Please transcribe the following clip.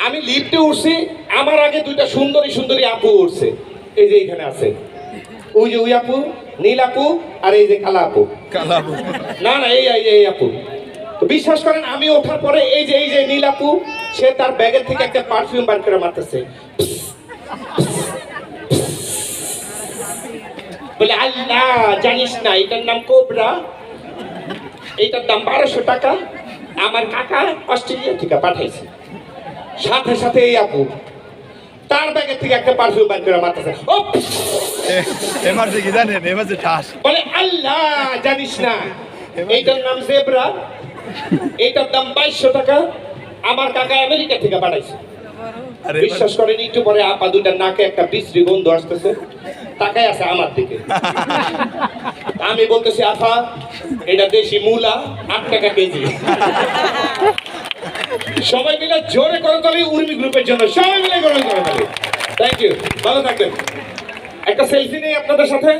আমি লিফটে উঠছি, আমার আগে দুইটা সুন্দরী সুন্দরী আপু উঠছে, এই যে এখানে আছে, ওই যে ওই আপু, নীল আপু, আর এই যে কালা আপু। না না, এই আপু। তো বিশ্বাস করেন আমি ওঠার পরে এই যে নীল আপু, সে তার ব্যাগের থেকে একটা পারফিউম বার করে মারতেছে, বলে আল্লাহ জানিস না এটার নাম কোবরা, এইটার দাম 1200 টাকা, আমার কাকা অস্ট্রেলিয়া থেকে পাঠাইছে। সাথে সাথে এই আপু তার ব্যাগের থেকে একটা পারফিউম বার করে মারতেছে, বলে আল্লাহ জানিস না এইটার নাম জেব্রা, এইটার দাম 2200 টাকা, আমার কাকা আমেরিকা থেকে পাঠাইছে। বিশ্বাস করেন একটু পরে আপা দুটার নাকে একটা বিশ্রী গন্ধ আসতেছে, তাকাই আছে আমার দিকে। আমি বলতেছি আফা এটা দেশি মূলা 8 টাকা কেজি। সবাই মিলে জোরে করে তালি উর্মি গ্রুপের জন্য, সবাই মিলে করে তালি। থ্যাংক ইউ, ভালো থাকবেন। একটা সেলফি নেই আপনাদের সাথে।